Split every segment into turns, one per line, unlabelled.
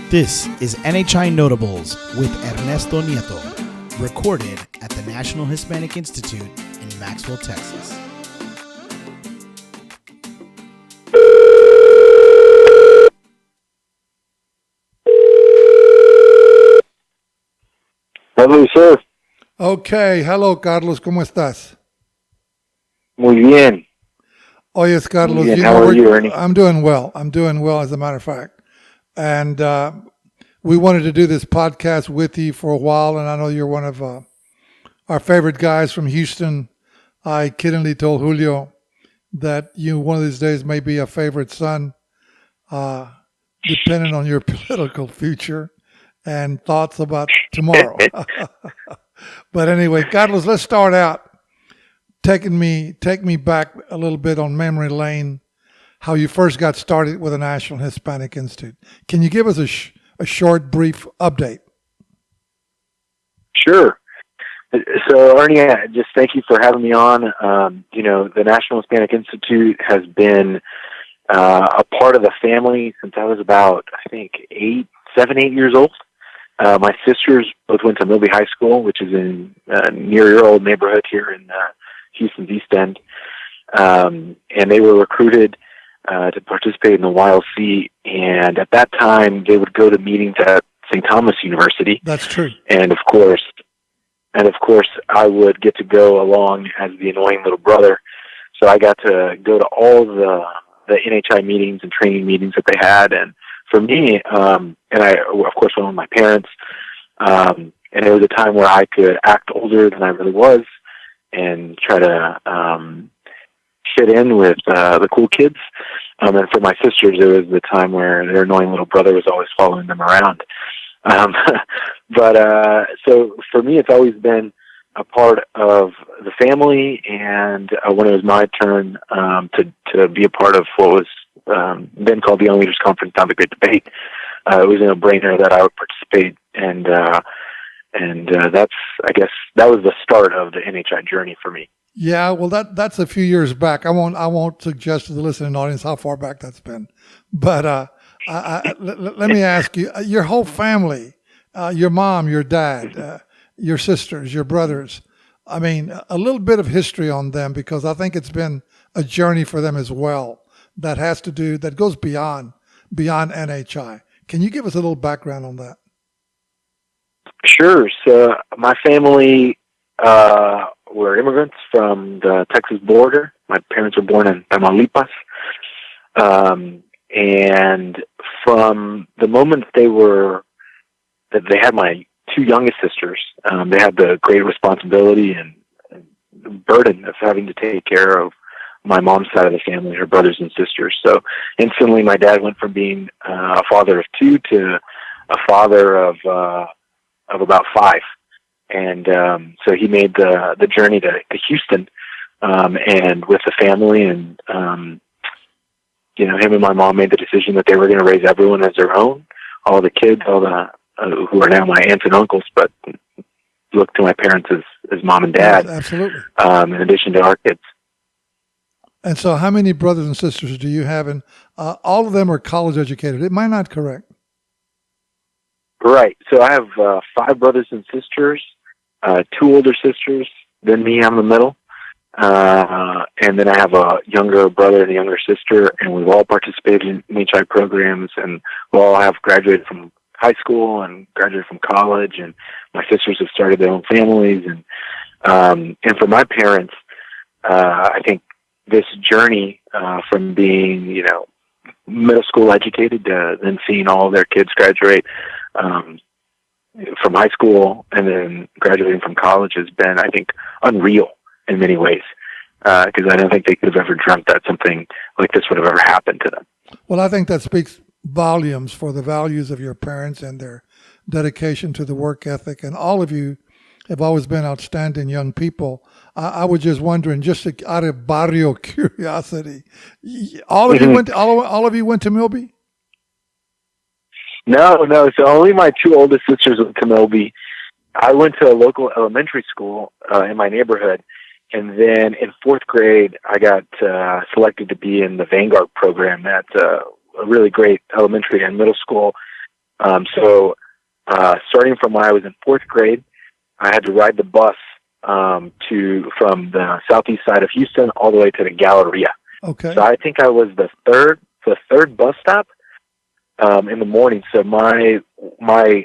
This is NHI Notables with Ernesto Nieto, recorded at the National Hispanic Institute in Maxwell, Texas.
Hello, sir.
Okay, hello, Carlos. ¿Cómo estás?
Muy bien.
Oyes, Carlos.
Muy bien. How are you, Ernie?
I'm doing well. As a matter of fact. And we wanted to do this podcast with you for a while, and I know you're one of our favorite guys from Houston. I kiddingly told Julio that you one of these days may be a favorite son, depending on your political future and thoughts about tomorrow. But anyway, Carlos, let's start out. Take me back a little bit on memory lane, how you first got started with the National Hispanic Institute. Can you give us a short, brief update?
Sure. So, Ernie, just thank you for having me on. The National Hispanic Institute has been a part of the family since I was about, I think, 8 years old. My sisters both went to Milby High School, which is in near your old neighborhood here in Houston's East End. And they were recruited to participate in the YLC. And at that time, they would go to meetings at St. Thomas University.
That's true.
And of course, I would get to go along as the annoying little brother. So I got to go to all the NHI meetings and training meetings that they had. And for me, and I, of course, went with my parents, and it was a time where I could act older than I really was and try to fit in with the cool kids. And for my sisters, it was the time where their annoying little brother was always following them around. So for me, it's always been a part of the family. And when it was my turn to be a part of what was then called the Young Leaders Conference, now the Great Debate, it was a no-brainer that I would participate. And that's, I guess, that was the start of the NHI journey for me.
Yeah, well, that's a few years back. I won't suggest to the listening audience how far back that's been, but let me ask you: your whole family, your mom, your dad, your sisters, your brothers. I mean, a little bit of history on them, because I think it's been a journey for them as well. That goes beyond NHI. Can you give us a little background on that?
Sure. So my family were immigrants from the Texas border. My parents were born in Tamaulipas. And from the moment that they had my two youngest sisters, they had the great responsibility and burden of having to take care of my mom's side of the family, her brothers and sisters. So instantly my dad went from being a father of two to a father of about 5. And so he made the journey to Houston, and with the family, and him and my mom made the decision that they were going to raise everyone as their own, all the kids, all the who are now my aunts and uncles, but look to my parents as mom and dad.
Yes, absolutely.
In addition to our kids.
And so, how many brothers and sisters do you have? And all of them are college educated. Am I not correct?
Right. So I have 5 brothers and sisters, 2 older sisters, then me, I'm the middle. And then I have a younger brother and a younger sister, and we've all participated in NHI programs, and we all have graduated from high school and graduated from college, and my sisters have started their own families. And for my parents, I think this journey from being, middle school educated to then seeing all of their kids graduate from high school and then graduating from college has been, I think, unreal in many ways, because I don't think they could have ever dreamt that something like this would have ever happened to them.
Well, I think that speaks volumes for the values of your parents and their dedication to the work ethic. And all of you have always been outstanding young people. I was just wondering, just out of barrio curiosity, all of you went to Milby?
No. So only my 2 oldest sisters went to Milby. I went to a local elementary school in my neighborhood, and then in 4th grade, I got selected to be in the Vanguard program at a really great elementary and middle school Starting from when I was in fourth grade, I had to ride the bus from the southeast side of Houston all the way to the Galleria.
Okay.
So I think I was the third bus stop in the morning. So my day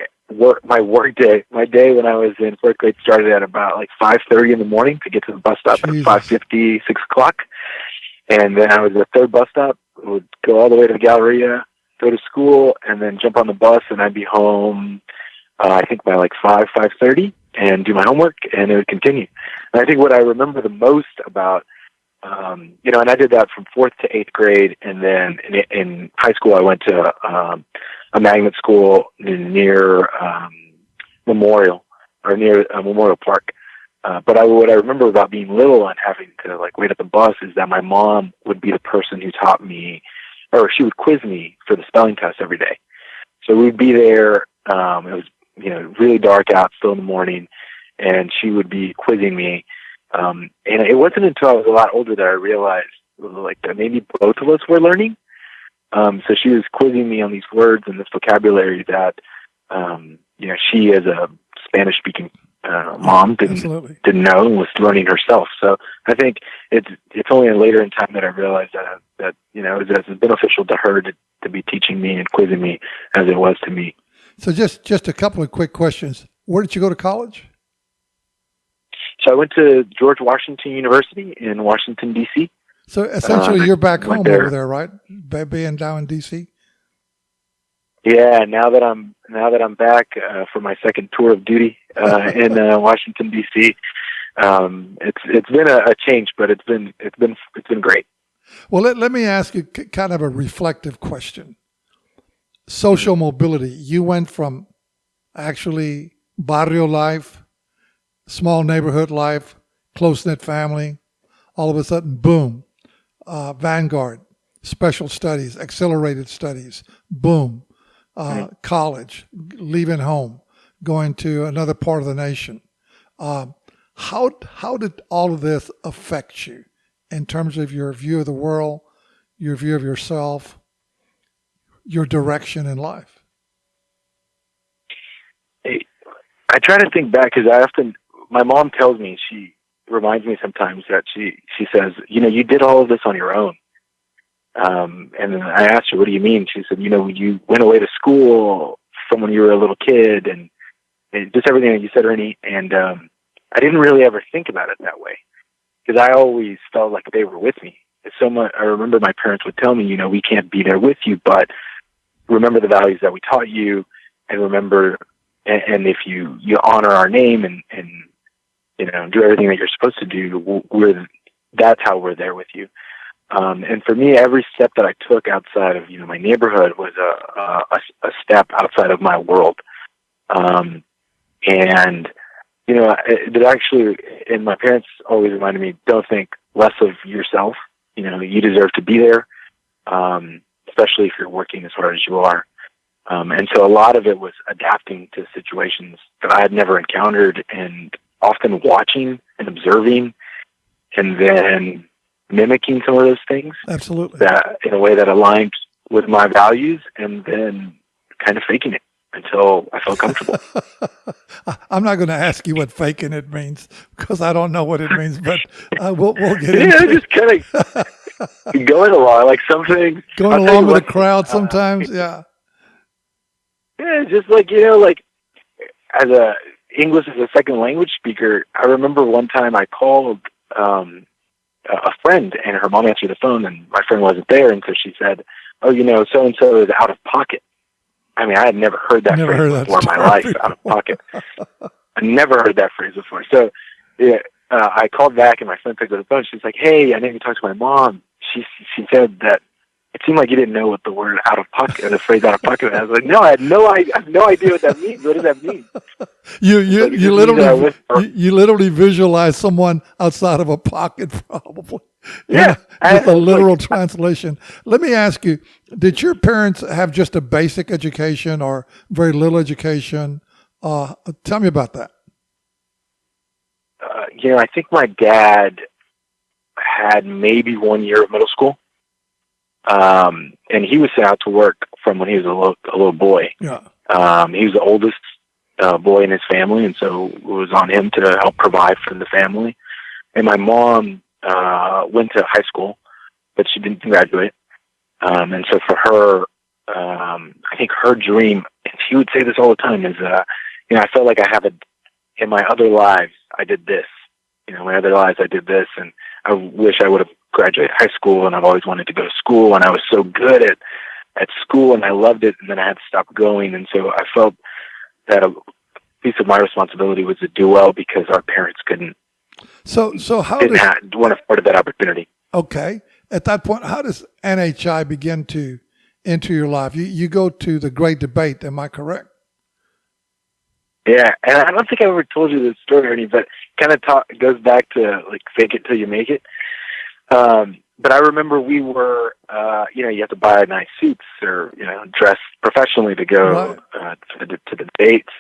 when I was in fourth grade started at about like 5:30 in the morning to get to the bus stop at 5:50, 6 o'clock. And then I was the third bus stop, would go all the way to the Galleria, go to school, and then jump on the bus, and I'd be home, I think by like 5:30, and do my homework, and it would continue. And I think what I remember the most about, and I did that from fourth to eighth grade, and then in high school I went to a magnet school near Memorial Park. But what I remember about being little and having to like wait at the bus is that my mom would be the person who taught me, or she would quiz me for the spelling test every day. So we'd be there. It was really dark out, still in the morning, and she would be quizzing me. And it wasn't until I was a lot older that I realized like that maybe both of us were learning. So she was quizzing me on these words and this vocabulary that she, as a Spanish-speaking mom, didn't know and was learning herself. So I think it's only later in time that I realized that it was as beneficial to her to be teaching me and quizzing me as it was to me.
So just a couple of quick questions. Where did you go to college?
So I went to George Washington University in Washington, D.C.
So essentially, you're back home over there, right? Being down in D.C.
Yeah. Now that I'm back for my second tour of duty in Washington, D.C., it's been a change, but it's been great.
Well, let me ask you kind of a reflective question. Social mobility. You went from actually barrio life, small neighborhood life, close-knit family, all of a sudden, boom, Vanguard, special studies, accelerated studies, boom, college, leaving home, going to another part of the nation. How did all of this affect you in terms of your view of the world, your view of yourself, your direction in life?
I try to think back because my mom tells me, she reminds me sometimes that she says, you did all of this on your own. And then I asked her, what do you mean? She said, you went away to school from when you were a little kid and just everything that you said, Ernie. And I didn't really ever think about it that way because I always felt like they were with me. It's so much. I remember my parents would tell me, we can't be there with you, but remember the values that we taught you and remember, and if you honor our name and do everything that you're supposed to do, that's how we're there with you. And for me, every step that I took outside of, my neighborhood was a step outside of my world. It actually, and my parents always reminded me, don't think less of yourself. You deserve to be there, especially if you're working as hard as you are. And so a lot of it was adapting to situations that I had never encountered and often watching and observing and then mimicking some of those things.
Absolutely.
That in a way that aligned with my values and then kind of faking it until I felt comfortable.
I'm not going to ask you what faking it means because I don't know what it means, but we'll get into it.
Just kind of going along, like something.
Going along with the crowd sometimes, yeah.
Yeah, just like, like as a English as a second language speaker, I remember one time I called a friend and her mom answered the phone and my friend wasn't there. And so she said, oh, so-and-so is out of pocket. I mean, I had never heard that phrase before in my life, out of pocket. I never heard that phrase before. So I called back and my friend picked up the phone. She's like, hey, I need to talk to my mom. She said that it seemed like you didn't know what the word out of pocket, or the phrase out of pocket was. I was like, no, I have no idea what that means. What does that mean?
You literally visualize someone outside of a pocket, probably.
Yeah.
Just a literal translation. Let me ask you, did your parents have just a basic education or very little education? Tell me about that.
I think my dad had maybe 1 year of middle school. And he was sent out to work from when he was a little boy.
Yeah.
He was the oldest boy in his family, and so it was on him to help provide for the family. And my mom went to high school, but she didn't graduate. And so for her, I think her dream, and she would say this all the time, is, I felt like in my other lives, I did this. My other lives, I did this, and I wish I would have graduated high school, and I've always wanted to go to school, and I was so good at school, and I loved it, and then I had to stop going. And so I felt that a piece of my responsibility was to do well because our parents couldn't.
So how
weren't afforded that opportunity.
Okay. At that point, how does NHI begin to enter your life? You go to the Great Debate, am I correct?
Yeah, and I don't think I ever told you this story, Ernie, but kind of goes back to like fake it till you make it. But I remember we were, you have to buy nice suits or dress professionally to go to the debates,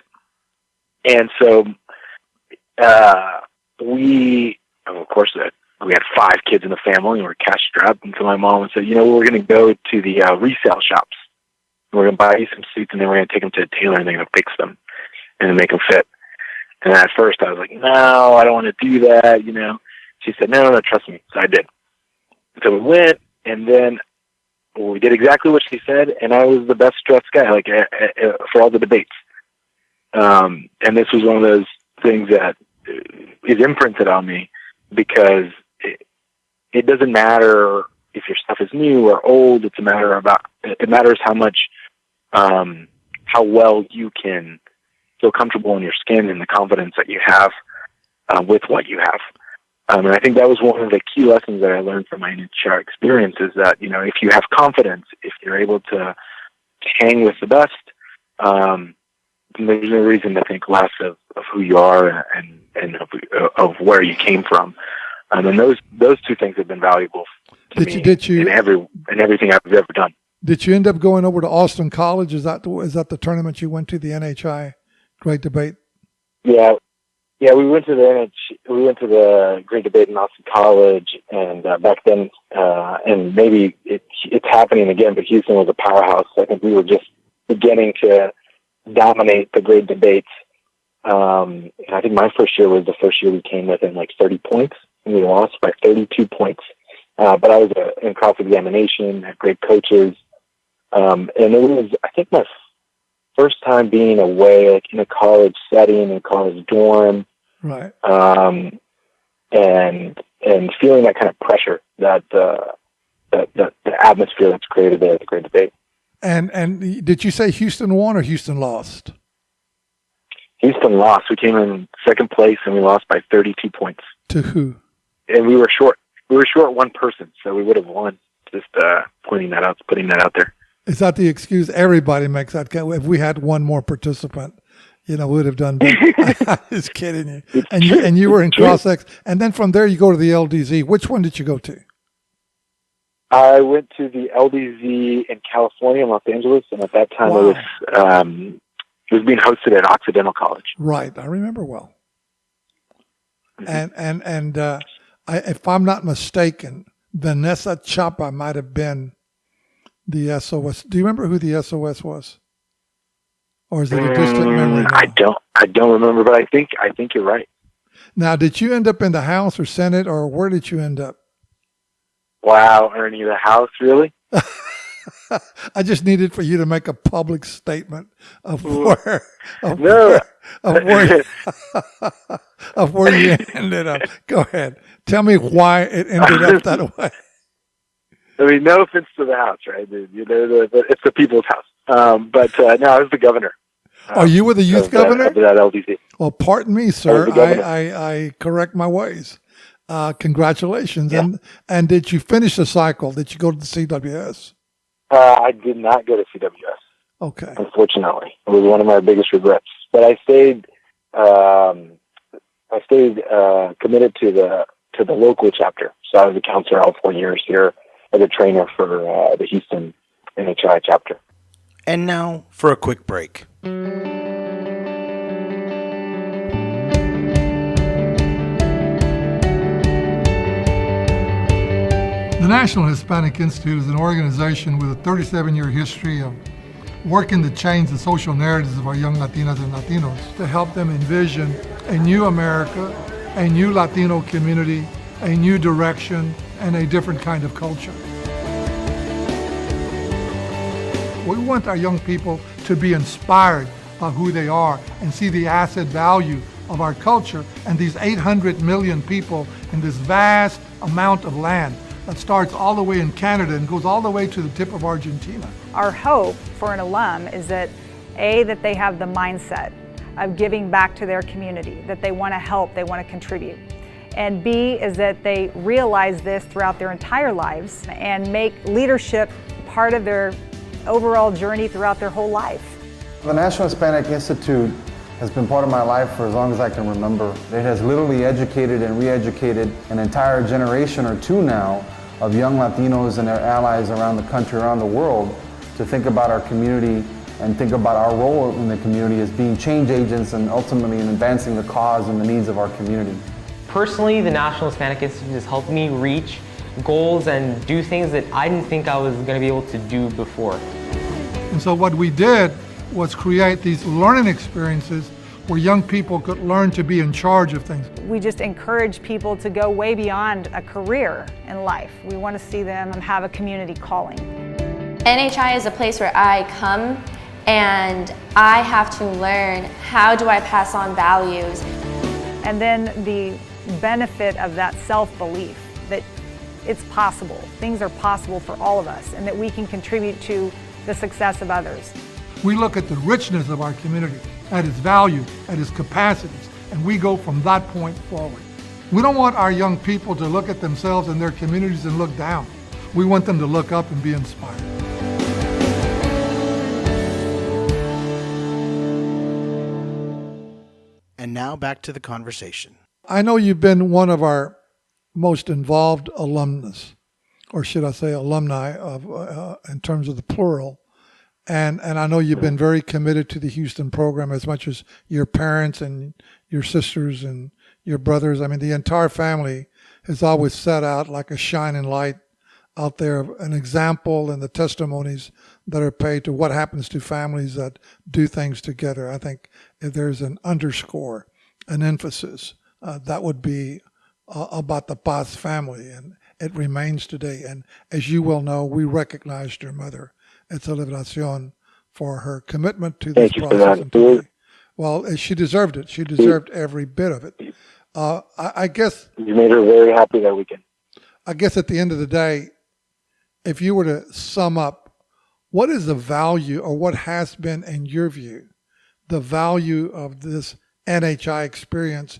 and so we had 5 kids in the family and we're cash strapped, and so my mom would say, we're going to go to the resale shops. We're going to buy you some suits, and then we're going to take them to a tailor, and they're going to fix them and make them fit. And at first I was like, no, I don't want to do that, She said, no, trust me. So I did. So we went, and then we did exactly what she said, and I was the best dressed guy, for all the debates. And this was one of those things that is imprinted on me, because it doesn't matter if your stuff is new or old. It matters how much, how well you can feel comfortable in your skin and the confidence that you have with what you have. And I think that was one of the key lessons that I learned from my NHI experience, is that, if you have confidence, if you're able to hang with the best, there's no reason to think less of who you are and of where you came from. And those two things have been valuable to me in everything I've ever done.
Did you end up going over to Austin College? Is that the tournament you went to, the NHI Great Debate?
Yeah, we went to the Great Debate in Austin College, and back then, and maybe it's happening again, but Houston was a powerhouse. I think we were just beginning to dominate the Great Debates. And I think my first year was the first year we came within 30 points, and we lost by 32 points. But I was in cross-examination, had great coaches, and it was, I think, my first time being away, in a college setting, in a college dorm,
right?
And feeling that kind of pressure, that the atmosphere that's created there at the Great Debate.
And did you say Houston won or Houston lost?
Houston lost. We came in second place, and we lost by 32 points.
To who?
And we were short. We were short one person, so we would have won. Just putting that out there.
Is that the excuse? Everybody makes that. If we had one more participant, we would have done better. I'm just kidding you. And you were in cross-ex. And then from there, you go to the LDZ. Which one did you go to?
I went to the LDZ in California, Los Angeles, and at that time it was being hosted at Occidental College.
Right, I remember well. And if I'm not mistaken, Vanessa Chapa might have been the SOS. Do you remember who the SOS was, or is it a distant memory now?
I don't remember, but I think you're right.
Now, did you end up in the House or Senate, or where did you end up?
Wow, Ernie, the House, really?
I just needed for you to make a public statement of where you ended up. Go ahead. Tell me why it ended up that way.
I mean, no offense to the House, right? It's the people's house. But no, I was the governor.
Oh, you were the youth governor?
Of that LDC.
Well, pardon me, sir. I correct my ways. Congratulations. Yeah. And did you finish the cycle? Did you go to the CWS?
I did not go to CWS.
Okay.
Unfortunately, it was one of my biggest regrets. But I stayed committed to the local chapter. So I was a counselor all 4 years here as a trainer for the Houston NHI chapter.
And now for a quick break.
The National Hispanic Institute is an organization with a 37-year history of working to change the social narratives of our young Latinas and Latinos to help them envision a new America, a new Latino community, a new direction, and a different kind of culture. We want our young people to be inspired by who they are and see the asset value of our culture and these 800 million people in this vast amount of land that starts all the way in Canada and goes all the way to the tip of Argentina.
Our hope for an alum is that that they have the mindset of giving back to their community, that they want to help, they want to contribute. And B is that they realize this throughout their entire lives and make leadership part of their overall journey throughout their whole life.
The National Hispanic Institute has been part of my life for as long as I can remember. It has literally educated and re-educated an entire generation or two now of young Latinos and their allies around the country, around the world, to think about our community and think about our role in the community as being change agents and ultimately in advancing the cause and the needs of our community.
Personally, the National Hispanic Institute has helped me reach goals and do things that I didn't think I was going to be able to do before.
And so what we did was create these learning experiences where young people could learn to be in charge of things.
We just encourage people to go way beyond a career in life. We want to see them have a community calling.
NHI is a place where I come and I have to learn how do I pass on values.
And then the benefit of that self-belief that it's possible, things are possible for all of us, and that we can contribute to the success of others.
We look at the richness of our community, at its value, at its capacities, and we go from that point forward. We don't want our young people to look at themselves and their communities and look down. We want them to look up and be inspired.
And now back to the conversation.
I know you've been one of our most involved alumnus, or should I say alumni, of in terms of the plural. And I know you've been very committed to the Houston program as much as your parents and your sisters and your brothers. I mean, the entire family has always set out like a shining light out there, an example and the testimonies that are paid to what happens to families that do things together. I think if there's an underscore, an emphasis, that would be about the Paz family, and it remains today. And as you well know, we recognized your mother at Celebración for her commitment to this process. Well, she deserved it. She deserved every bit of it. I guess
you made her very happy that weekend.
I guess at the end of the day, if you were to sum up, what is the value, or what has been, in your view, the value of this NHI experience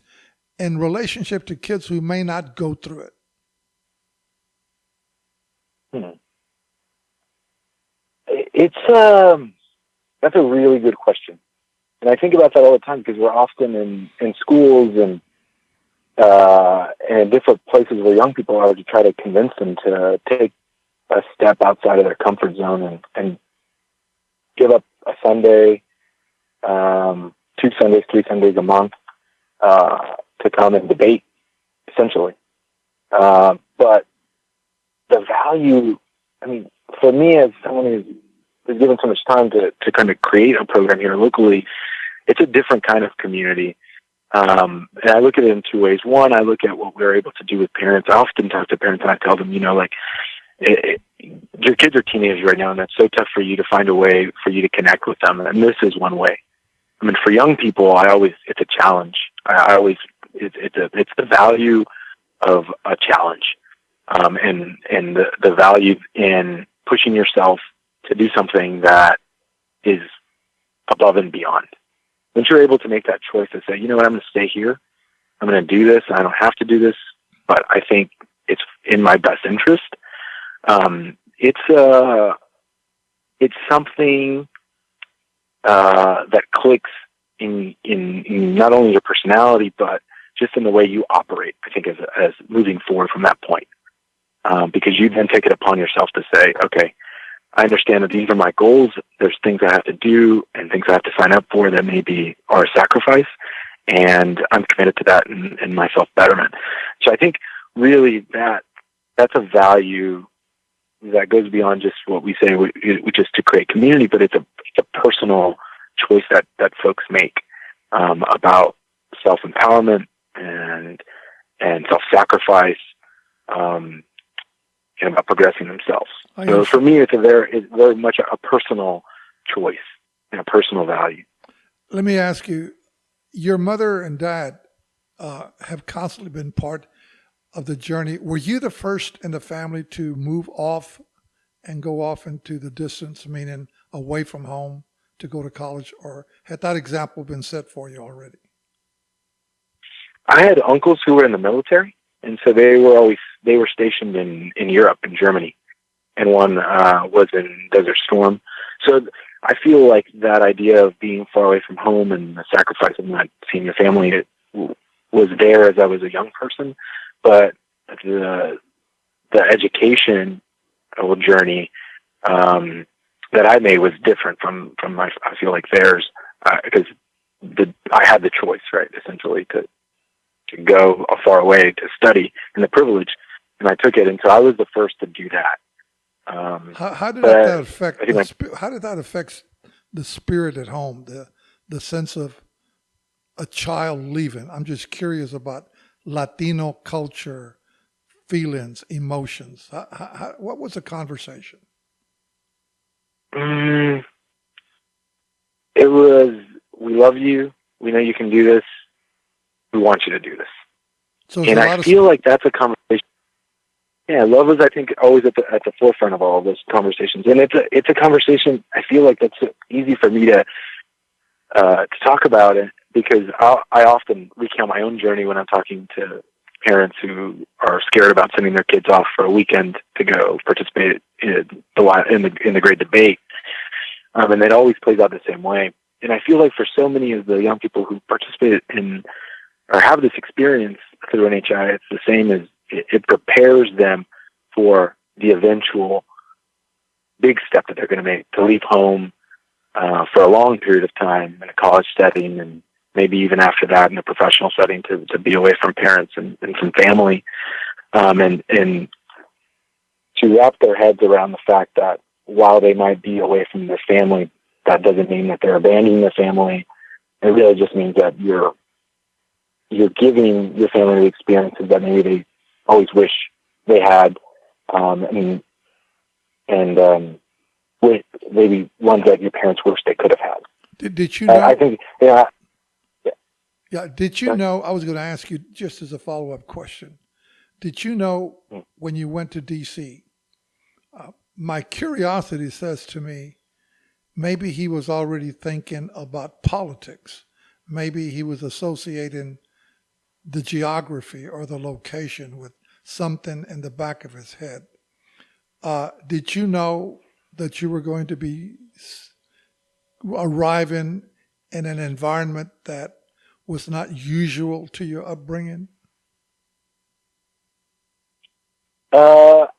in relationship to kids who may not go through it?
It's that's a really good question, and I think about that all the time because we're often in schools and different places where young people are to try to convince them to take a step outside of their comfort zone and give up a Sunday, 2 Sundays, 3 Sundays a month to come and debate, essentially. But the value, I mean, for me as someone who's given so much time to kind of create a program here locally, it's a different kind of community. And I look at it in two ways. One, I look at what we're able to do with parents. I often talk to parents and I tell them, your kids are teenagers right now, and that's so tough for you to find a way for you to connect with them. And this is one way. I mean, for young people, it's a challenge. It's the value of a challenge, and the value in pushing yourself to do something that is above and beyond. Once you're able to make that choice to say, you know what, I'm going to stay here. I'm going to do this. I don't have to do this, but I think it's in my best interest. It's something that clicks in not only your personality, but just in the way you operate, I think, as moving forward from that point. Because you then take it upon yourself to say, okay, I understand that these are my goals. There's things I have to do and things I have to sign up for that maybe are a sacrifice, and I'm committed to that in my self-betterment. So I think really that's a value that goes beyond just what we say, which is to create community, but it's a personal choice that folks make about self-empowerment and self-sacrifice, and about progressing themselves. So for me, it's very much a personal choice and a personal value.
Let me ask you, your mother and dad have constantly been part of the journey. Were you the first in the family to move off and go off into the distance, meaning away from home to go to college, or had that example been set for you already?
I had uncles who were in the military, and so they were stationed in Europe, in Germany, and one was in Desert Storm. So I feel like that idea of being far away from home and the sacrifice of not seeing your family was there as I was a young person, but the education journey that I made was different from I feel like theirs, because I had the choice, right, essentially to go far away to study, and the privilege, and I took it, and so I was the first to do that.
How did that affect? How did that affect the spirit at home? The sense of a child leaving. I'm just curious about Latino culture, feelings, emotions. What was the conversation?
It was, we love you. We know you can do this. We want you to do this.
So
and I feel like that's a conversation. Yeah, love is, I think, always at the forefront of all of those conversations, and it's a conversation. I feel like that's easy for me to talk about it, because I often recount my own journey when I'm talking to parents who are scared about sending their kids off for a weekend to go participate in the great debate, and it always plays out the same way. And I feel like for so many of the young people who participate in or have this experience through NHI, it's the same as it prepares them for the eventual big step that they're going to make, to leave home for a long period of time in a college setting, and maybe even after that in a professional setting, to be away from parents and from family, and to wrap their heads around the fact that while they might be away from their family, that doesn't mean that they're abandoning their family. It really just means that you're giving your family the experiences that maybe they always wish they had, and with maybe ones that your parents wish they could have had.
Did you know?
I think,
yeah. Did you know? I was going to ask you just as a follow-up question. Did you know when you went to D.C.? My curiosity says to me, maybe he was already thinking about politics. Maybe he was associating the geography or the location with something in the back of his head. Did you know that you were going to be arriving in an environment that was not usual to your upbringing?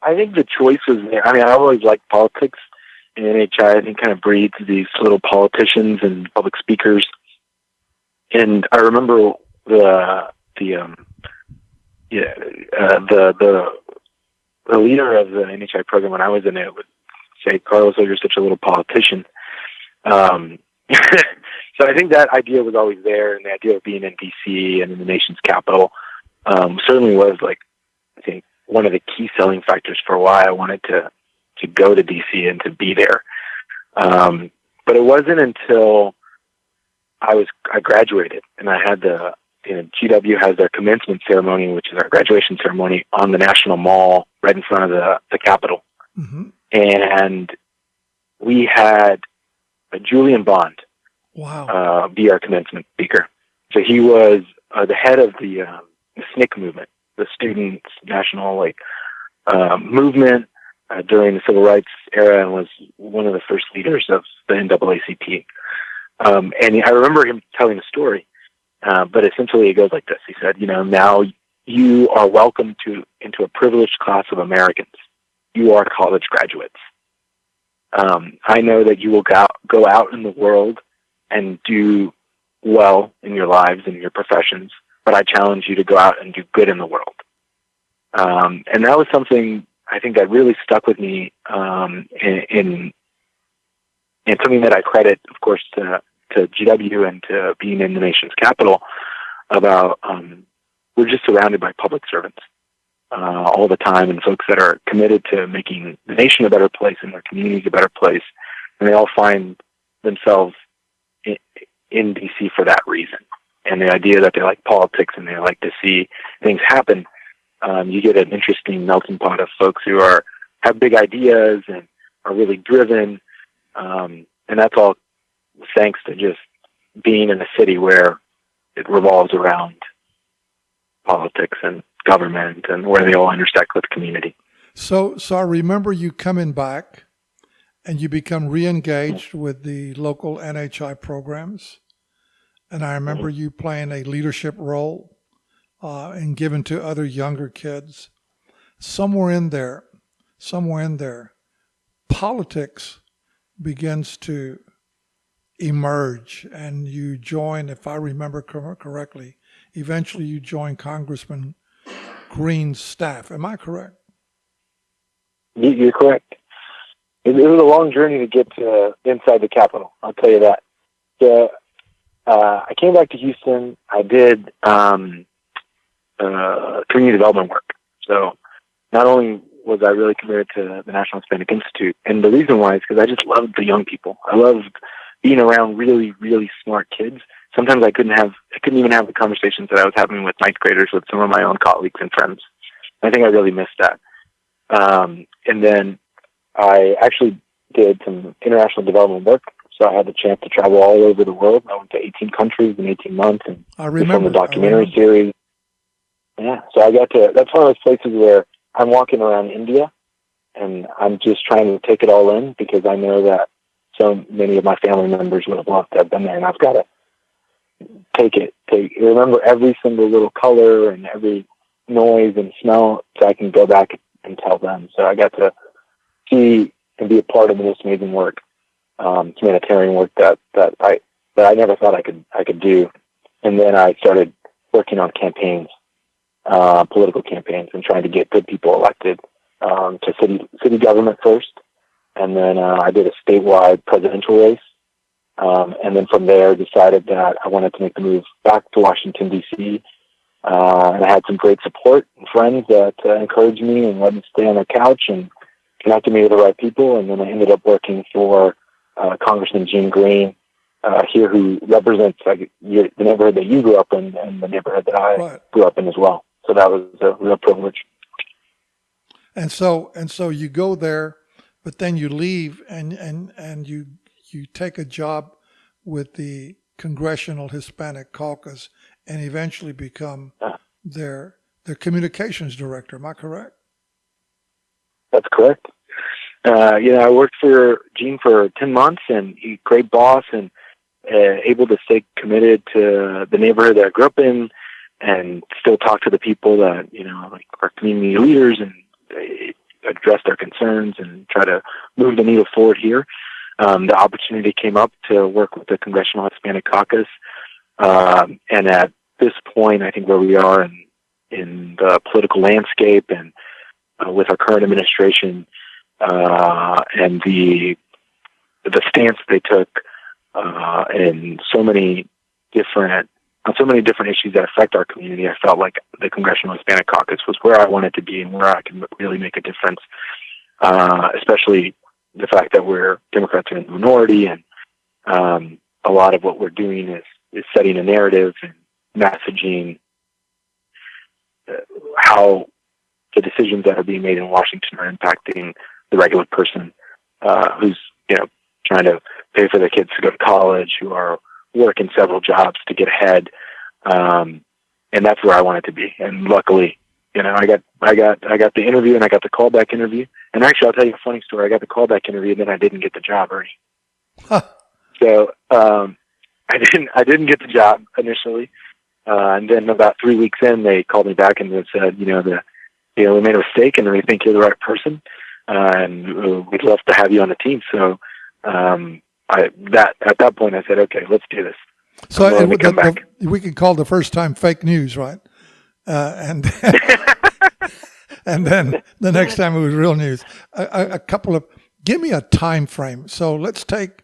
I think the choice was there. I mean, I always liked politics, and NHI, I think, kind of breeds these little politicians and public speakers. And I remember the leader of the NHI program when I was in it would say, "Carlos, oh, you're such a little politician." So I think that idea was always there, and the idea of being in D.C. and in the nation's capital certainly was, like, I think, one of the key selling factors for why I wanted to go to D.C. and to be there. But it wasn't until I graduated, and I had GW has their commencement ceremony, which is our graduation ceremony, on the National Mall right in front of the Capitol.
Mm-hmm.
And we had Julian Bond be our commencement speaker. So he was the head of the SNCC movement, the Students' National movement during the Civil Rights era, and was one of the first leaders of the NAACP. And I remember him telling a story, but essentially it goes like this. He said, now you are welcome into a privileged class of Americans. You are college graduates. I know that you will go out in the world and do well in your lives and your professions, but I challenge you to go out and do good in the world. And that was something I think that really stuck with me, in something that I credit, of course, to GW and to being in the nation's capital, about we're just surrounded by public servants all the time, and folks that are committed to making the nation a better place and their communities a better place, and they all find themselves in DC for that reason. And the idea that they like politics and they like to see things happen, you get an interesting melting pot of folks who have big ideas and are really driven, and that's all thanks to just being in a city where it revolves around politics and government and where they all intersect with community.
So I remember you coming back and you become re-engaged with the local NHI programs. And I remember you playing a leadership role and giving to other younger kids. Somewhere in there, politics begins to emerge, and you join, if I remember correctly, eventually you join Congressman Green's staff. Am I correct?
You're correct. It was a long journey to get inside the Capitol, I'll tell you that. I came back to Houston. I did community development work. So not only was I really committed to the National Hispanic Institute, and the reason why is because I just loved the young people. I loved being around really, really smart kids. Sometimes I couldn't even have the conversations that I was having with ninth graders with some of my own colleagues and friends. I think I really missed that. And then I actually did some international development work. So I had the chance to travel all over the world. I went to 18 countries in 18 months and filmed a documentary series. Yeah, so that's one of those places where I'm walking around India and I'm just trying to take it all in, because I know that so many of my family members would have loved to have been there, and I've got to remember every single little color and every noise and smell so I can go back and tell them. So I got to see and be a part of this amazing work, humanitarian work that I never thought I could do. And then I started working on campaigns, political campaigns, and trying to get good people elected to city government first. And then I did a statewide presidential race. And then from there decided that I wanted to make the move back to Washington, D.C. And I had some great support and friends that encouraged me and let me stay on the couch and connected me with the right people. And then I ended up working for Congressman Gene Green here, who represents the neighborhood that you grew up in and the neighborhood that I grew up in as well. So that was a real privilege.
And so you go there, but then you leave and you take a job with the Congressional Hispanic Caucus and eventually become their communications director. Am I correct?
That's correct. I worked for Gene for 10 months, and he's a great boss and able to stay committed to the neighborhood that I grew up in and still talk to the people that, like our community leaders, and address their concerns and try to move the needle forward here. The opportunity came up to work with the Congressional Hispanic Caucus. And at this point, I think where we are in the political landscape and with our current administration and the stance they took in so many different issues that affect our community, I felt like the Congressional Hispanic Caucus was where I wanted to be and where I can really make a difference, especially the fact that we're Democrats are in the minority, and a lot of what we're doing is setting a narrative and messaging how the decisions that are being made in Washington are impacting the regular person who's trying to pay for their kids to go to college, who are working several jobs to get ahead, and that's where I wanted to be. And luckily, I got the interview, and I got the callback interview. And actually, I'll tell you a funny story. I got the callback interview, and then I didn't get the job, Ernie. So I didn't get the job initially, and then about 3 weeks in, they called me back and they said, we made a mistake, and we think you're the right person, and we'd love to have you on the team. So at that point, I said, okay, let's do this.
So we can call the first time fake news, right? And and then the next time it was real news. A couple of, give me a time frame. So let's take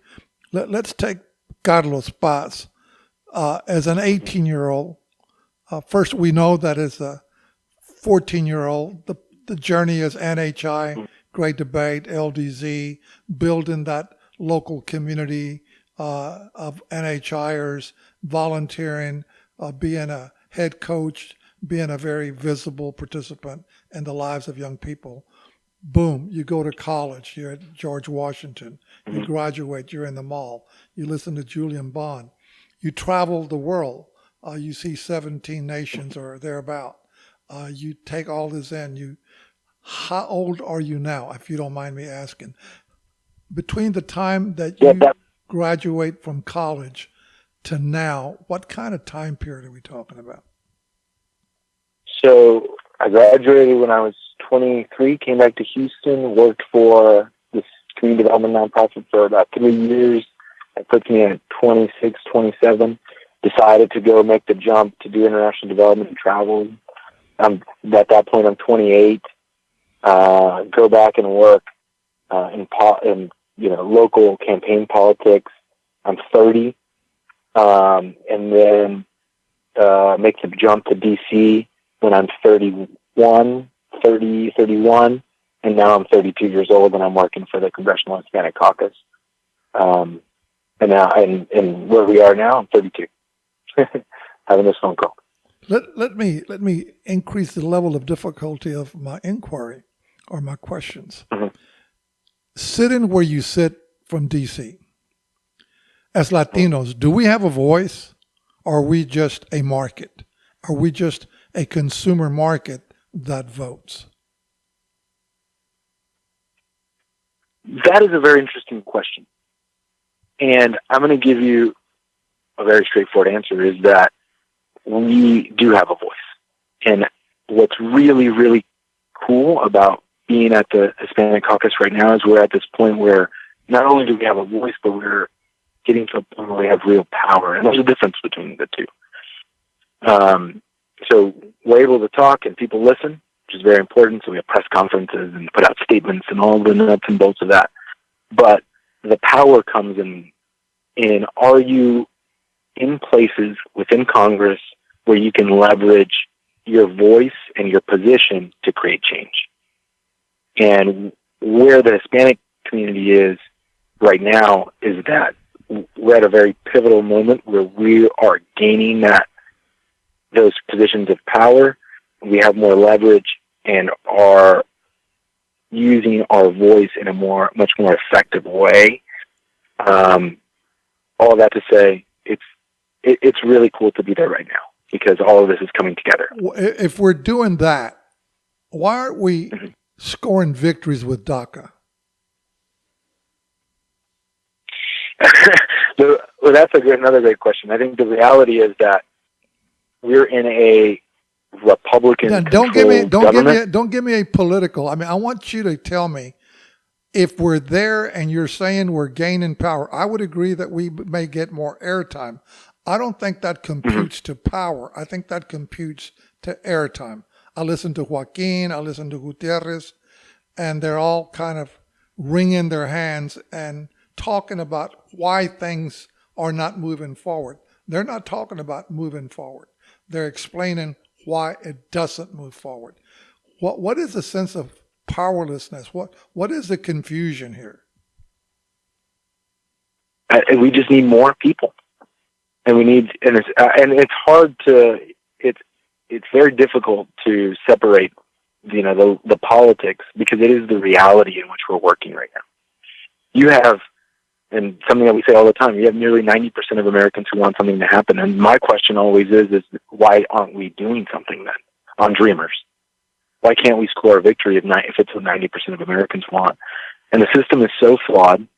Carlos Paz as an 18-year-old. First, we know that as a 14-year-old, the journey is NHI, Great Debate, LDZ, building that local community of NHIers, volunteering, being a head coach, being a very visible participant in the lives of young people. Boom, you go to college, you're at George Washington, you graduate, you're in the mall, you listen to Julian Bond, you travel the world, you see 17 nations or thereabout. You take all this in. How old are you now, if you don't mind me asking? Between the time that you graduate from college to now, what kind of time period are we talking about?
So I graduated when I was 23, came back to Houston, worked for this community development nonprofit for about 3 years. That puts me at 26, 27. Decided to go make the jump to do international development and travel. At that point, I'm 28. Go back and work in local campaign politics. I'm 30, and then make the jump to DC when I'm 31, and now I'm 32 years old, and I'm working for the Congressional Hispanic Caucus. And now, and where we are now, I'm 32, having this phone call.
Let me increase the level of difficulty of my inquiry or my questions.
Mm-hmm.
Sitting where you sit from DC, as Latinos, do we have a voice, or are we just a market? Are we just a consumer market that votes?
That is a very interesting question. And I'm going to give you a very straightforward answer, is that we do have a voice. And what's really, really cool about being at the Hispanic Caucus right now is we're at this point where not only do we have a voice, but we're getting to a point where we have real power. And there's a difference between the two. So we're able to talk and people listen, which is very important. So we have press conferences and put out statements and all the nuts and bolts of that. But the power comes in are you in places within Congress where you can leverage your voice and your position to create change? And where the Hispanic community is right now is that we're at a very pivotal moment where we are gaining those positions of power. We have more leverage and are using our voice in a much more effective way. All that to say, it's really cool to be there right now because all of this is coming together.
If we're doing that, why aren't we scoring victories with DACA?
Well, that's another great question. I think the reality is that we're in a Republican
don't
government.
give me a political. I mean, I want you to tell me if we're there and you're saying we're gaining power. I would agree that we may get more airtime. I don't think that computes to power. I think that computes to airtime. I listen to Joaquin, I listen to Gutierrez, and they're all kind of wringing their hands and talking about why things are not moving forward. They're not talking about moving forward. They're explaining why it doesn't move forward. What is the sense of powerlessness? What is the confusion here?
We just need more people, and it's hard to. It's very difficult to separate, the politics, because it is the reality in which we're working right now. You have, and something that we say all the time, you have nearly 90% of Americans who want something to happen. And my question always is why aren't we doing something then on Dreamers? Why can't we score a victory if it's what 90% of Americans want? And the system is so flawed.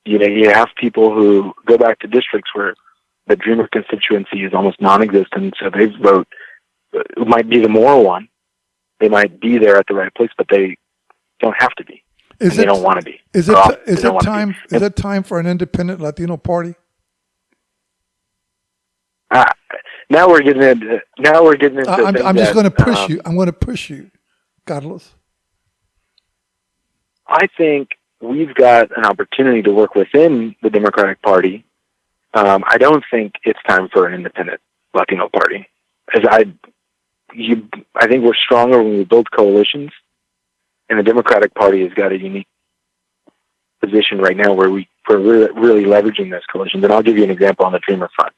You have people who go back to districts where the Dreamer constituency is almost non-existent, so they vote. It might be the moral one. They might be there at the right place, but they don't have to be. They don't want to be.
Is it time for an independent Latino party?
Now we're getting into.
I'm just going to push you. I'm going to push you. Carlos?
I think we've got an opportunity to work within the Democratic Party. I don't think it's time for an independent Latino party. I think we're stronger when we build coalitions, and the Democratic Party has got a unique position right now where we're really leveraging those coalitions. And I'll give you an example on the Dreamer front.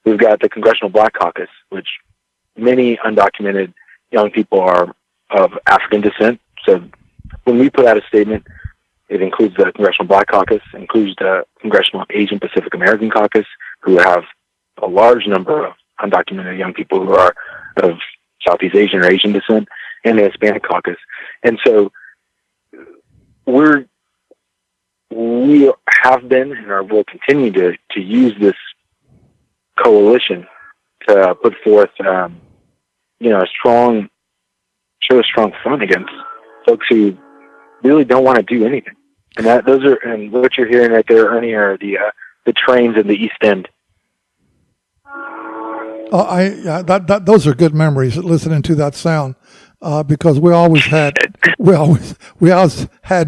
We've got the Congressional Black Caucus, which many undocumented young people are of African descent. So when we put out a statement, it includes the Congressional Black Caucus, includes the Congressional Asian Pacific American Caucus, who have a large number of undocumented young people who are of Southeast Asian or Asian descent, and the Hispanic Caucus. And so we have been and will continue to use this coalition to put forth, a strong front against folks who really don't want to do anything. And and what you're hearing right there, Ernie, are the trains in the East End.
Those are good memories listening to that sound, because we always had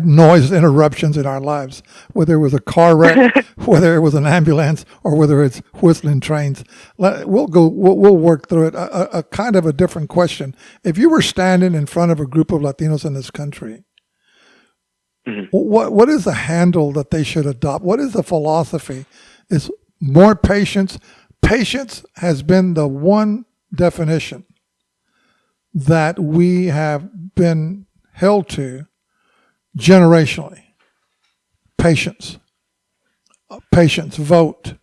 noise interruptions in our lives, whether it was a car wreck, whether it was an ambulance, or whether it's whistling trains. We'll work through it. A kind of a different question: if you were standing in front of a group of Latinos in this country, mm-hmm. what is the handle that they should adopt? What is the philosophy? Is more patience? Patience has been the one definition that we have been held to generationally. Patience. Patience. Vote.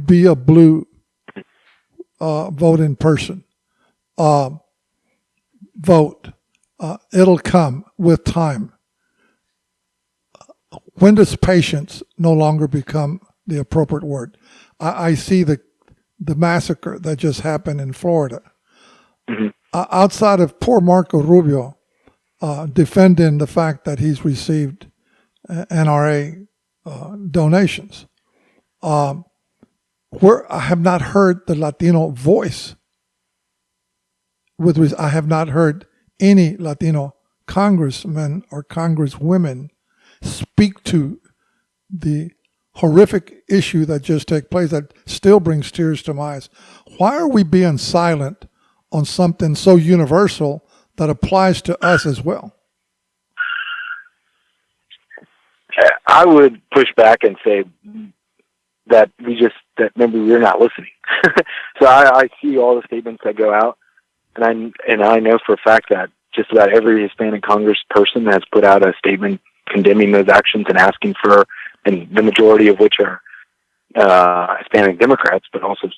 Be a blue. Vote in person. Vote. It'll come with time. When does patience no longer become the appropriate word? I see the massacre that just happened in Florida. Mm-hmm. Outside of poor Marco Rubio defending the fact that he's received NRA donations, where I have not heard the Latino voice. I have not heard any Latino congressmen or congresswomen speak to the horrific issue that just took place that still brings tears to my eyes. Why are we being silent on something so universal that applies to us as well?
I would push back and say that maybe we're not listening. So I see all the statements that go out, and I know for a fact that just about every Hispanic congressperson has put out a statement condemning those actions and asking for, and the majority of which are Hispanic Democrats, but also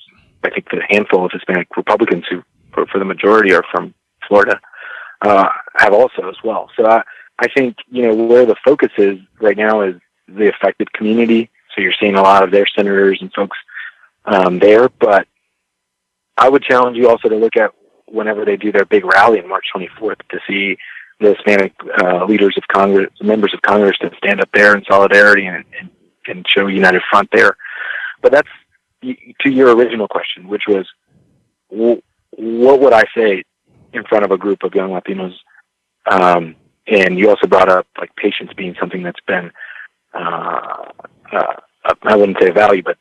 I think the handful of Hispanic Republicans who, for the majority, are from Florida, have also as well. So I think, where the focus is right now is the affected community. So you're seeing a lot of their senators and folks there. But I would challenge you also to look at whenever they do their big rally on March 24th to see the Hispanic leaders of Congress, members of Congress, to stand up there in solidarity and show a united front there. But that's to your original question, which was, what would I say in front of a group of young Latinos? And you also brought up like patience being something that's been, I wouldn't say a value, but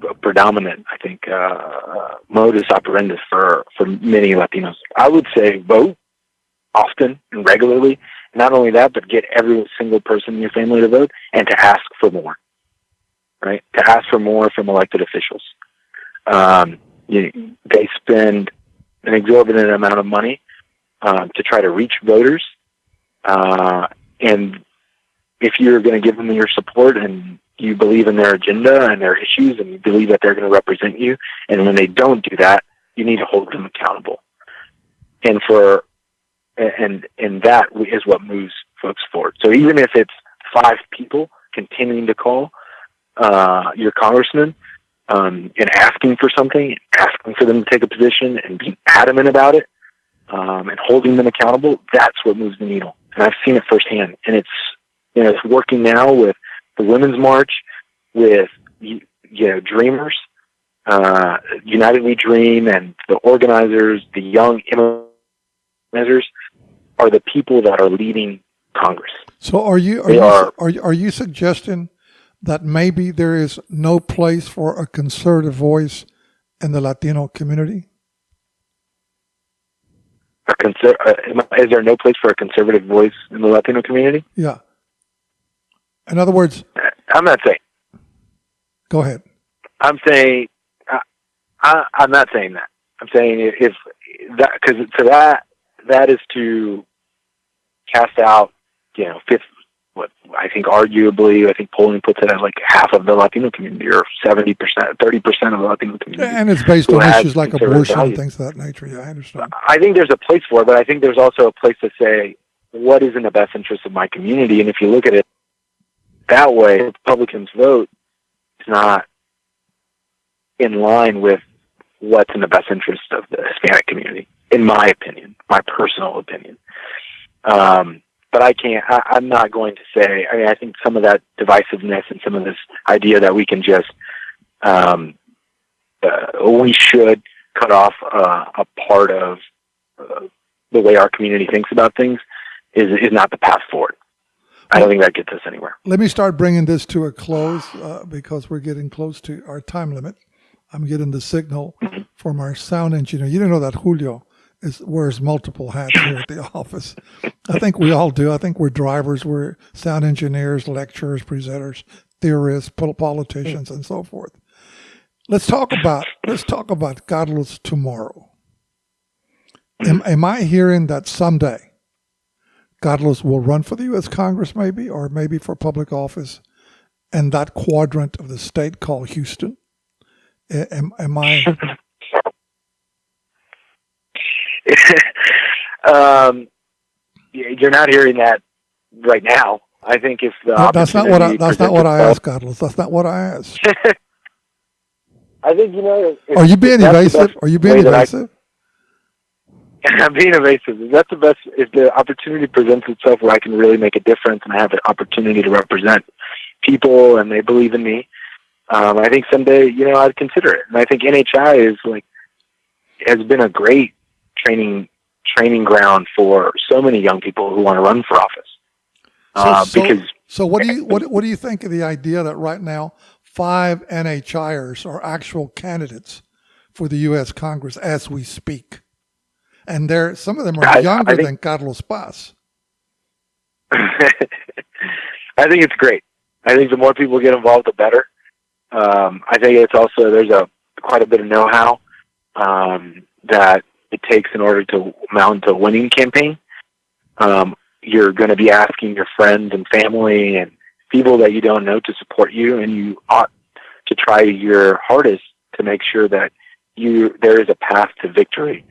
a predominant, I think, modus operandi for many Latinos. I would say vote often and regularly. Not only that, but get every single person in your family to vote and to ask for more, right? To ask for more from elected officials. They spend an exorbitant amount of money to try to reach voters. And if you're going to give them your support and you believe in their agenda and their issues and you believe that they're going to represent you, and when they don't do that, you need to hold them accountable. And that is what moves folks forward. So even if it's 5 people continuing to call your congressman and asking for something, asking for them to take a position and being adamant about it and holding them accountable, that's what moves the needle. And I've seen it firsthand. And it's working now with the Women's March, with Dreamers, United We Dream, and the organizers, the young immigrants. are the people that are leading Congress.
So are you suggesting that maybe there is no place for a conservative voice in the Latino community?
Is there no place for a conservative voice in the Latino community?
Yeah. In other words,
I'm not saying.
Go ahead.
I'm saying I'm not saying that. I'm saying if that, because to that is to cast out, what I think arguably, I think polling puts it at like half of the Latino community, or 70%, 30% of the Latino community.
And it's based on issues like abortion and things of that nature. Yeah, I understand.
I think there's a place for it, but I think there's also a place to say, what is in the best interest of my community? And if you look at it that way, Republicans' vote is not in line with what's in the best interest of the Hispanic community, in my opinion, my personal opinion. But I'm not going to say, I think some of that divisiveness and some of this idea that we can just, we should cut off a part of the way our community thinks about things is not the path forward. I don't think that gets us anywhere.
Let me start bringing this to a close because we're getting close to our time limit. I'm getting the signal from our sound engineer. You didn't know that Julio wears multiple hats here at the office. I think we all do. I think we're drivers, we're sound engineers, lecturers, presenters, theorists, politicians, and so forth. Let's talk about Carlos tomorrow. Am I hearing that someday Carlos will run for the U.S. Congress, maybe, or maybe for public office in that quadrant of the state called Houston? Am I?
You're not hearing that right now. I think if
that's not what I asked, Carlos. That's not what I asked.
I think
Are you being evasive? Are you being evasive?
I'm being evasive. That's the best. If the opportunity presents itself where I can really make a difference and I have an opportunity to represent people and they believe in me, I think someday I'd consider it. And I think NHI has been a great training ground for so many young people who want to run for office.
So what do you think of the idea that right now 5 NHIers are actual candidates for the U.S. Congress as we speak, and some of them are younger than Carlos Paz?
I think it's great. I think the more people get involved, the better. I think it's also there's quite a bit of know-how that it takes in order to mount a winning campaign. You're going to be asking your friends and family and people that you don't know to support you, and you ought to try your hardest to make sure that there is a path to victory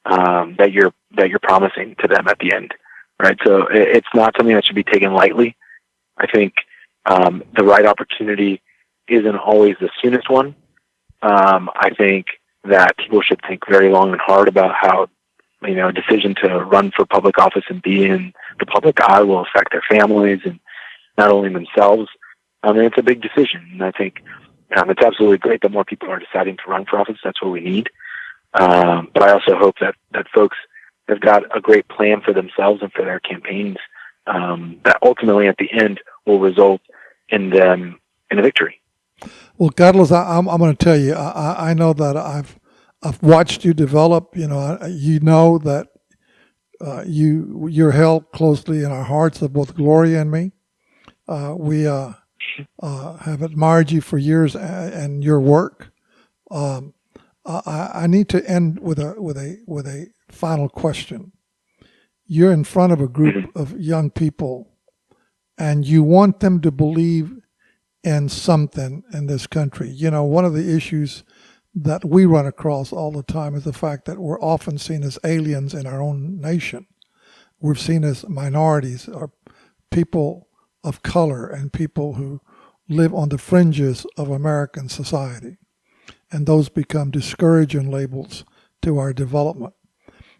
that you're promising to them at the end, right? So it's not something that should be taken lightly. I think the right opportunity isn't always the soonest one. I think that people should think very long and hard about how a decision to run for public office and be in the public eye will affect their families and not only themselves. It's a big decision, and I think it's absolutely great that more people are deciding to run for office. That's what we need. But I also hope that folks have got a great plan for themselves and for their campaigns that ultimately at the end will result in them in a victory.
Well, Carlos, I'm going to tell you, I know that I've watched you develop. You know that you're held closely in our hearts of both Gloria and me. We have admired you for years and your work. I need to end with a final question. You're in front of a group of young people, and you want them to believe in something in this country. One of the issues that we run across all the time is the fact that we're often seen as aliens in our own nation. We're seen as minorities or people of color and people who live on the fringes of American society. And those become discouraging labels to our development.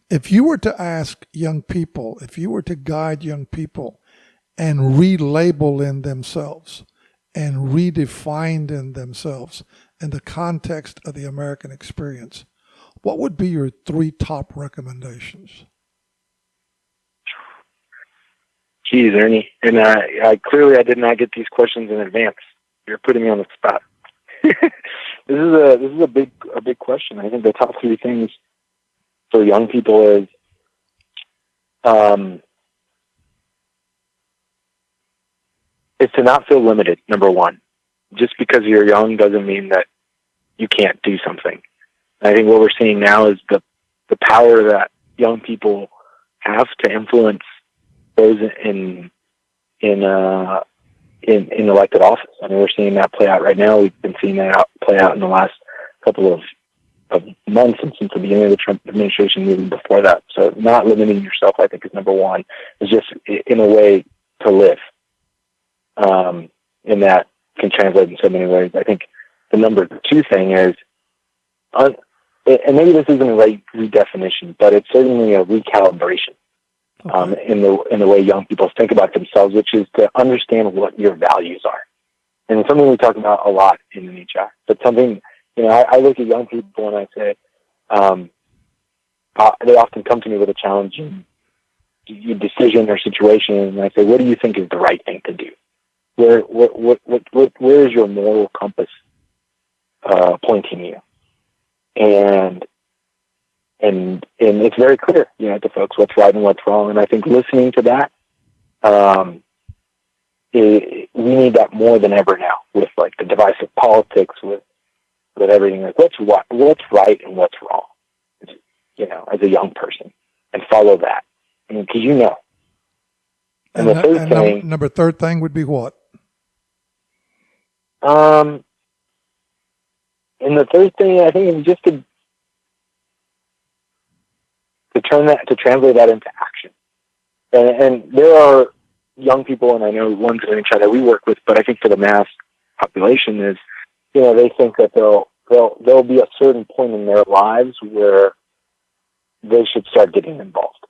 If you were to ask young people, if you were to guide young people and relabel in themselves and redefine in themselves in the context of the American experience, what would be your 3 top recommendations?
Geez, Ernie. And I clearly did not get these questions in advance. You're putting me on the spot. This is a big question. I think the top three things for young people is to not feel limited. Number one, just because you're young doesn't mean that you can't do something. I think what we're seeing now is the power that young people have to influence those in elected office. I mean, we're seeing that play out right now. We've been seeing that play out in the last couple of months and since the beginning of the Trump administration, even before that. So not limiting yourself, I think, is number one. Is just in a way to live. And that can translate in so many ways. I think the number two thing is, and maybe this isn't a right redefinition, but it's certainly a recalibration in the way young people think about themselves, which is to understand what your values are. And it's something we talk about a lot in NHI, but something, I look at young people and I say, they often come to me with a challenging decision or situation, and I say, what do you think is the right thing to do? Where is your moral compass pointing you? And it's very clear, to folks what's right and what's wrong. And I think listening to that, we need that more than ever now with like the divisive politics, with everything. Like what's right and what's wrong, as a young person, and follow that. Because And the third thing,
third thing would be what?
And the third thing, I think, is just to translate that into action. And there are young people, and I know ones in NHI that we work with, but I think for the mass population is, they think that there'll be a certain point in their lives where they should start getting involved.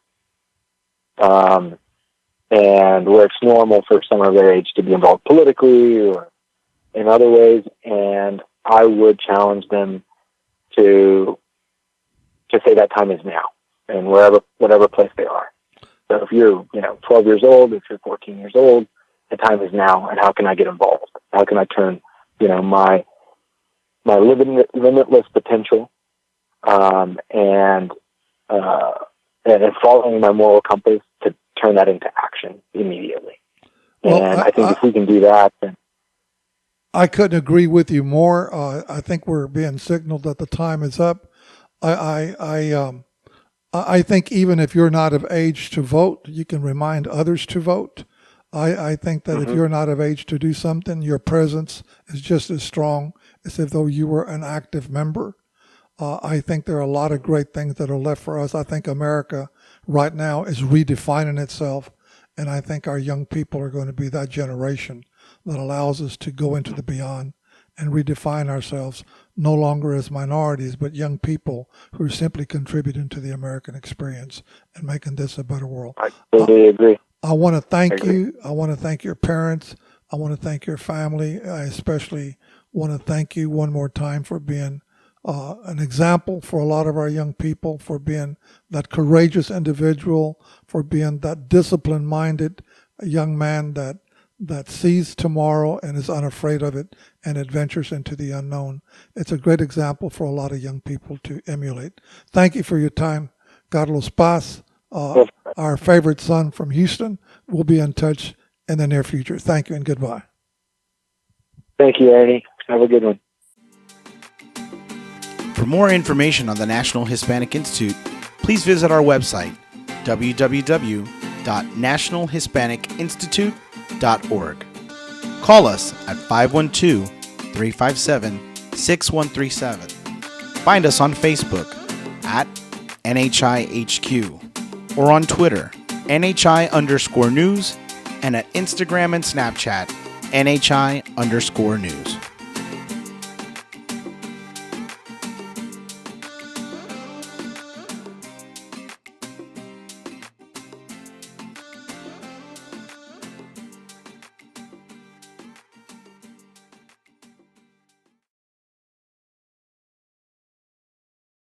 And where it's normal for someone of their age to be involved politically or in other ways, and I would challenge them to say that time is now, and whatever place they are. So if you're 12 years old, if you're 14 years old, the time is now, and how can I get involved? How can I turn my limitless potential and following my moral compass to turn that into action immediately.
Well,
and I think if we can do that, then
I couldn't agree with you more. I think we're being signaled that the time is up. I think even if you're not of age to vote, you can remind others to vote. I think that if you're not of age to do something, your presence is just as strong as if though you were an active member. I think there are a lot of great things that are left for us. I think America right now is redefining itself, and I think our young people are going to be that generation that allows us to go into the beyond and redefine ourselves, no longer as minorities, but young people who are simply contributing to the American experience and making this a better world.
I totally agree.
I want to thank you. I want to thank your parents. I want to thank your family. I especially want to thank you one more time for being an example for a lot of our young people, for being that courageous individual, for being that discipline-minded young man that sees tomorrow and is unafraid of it and adventures into the unknown. It's a great example for a lot of young people to emulate. Thank you for your time. Carlos Paz, our favorite son from Houston, will be in touch in the near future. Thank you and goodbye.
Thank you, Ernie. Have a good one.
For more information on the National Hispanic Institute, please visit our website, www.nationalhispanicinstitute.org. Call us at 512-357-6137. Find us on Facebook at NHIHQ or on Twitter, NHI_news, and at Instagram and Snapchat, NHI_news.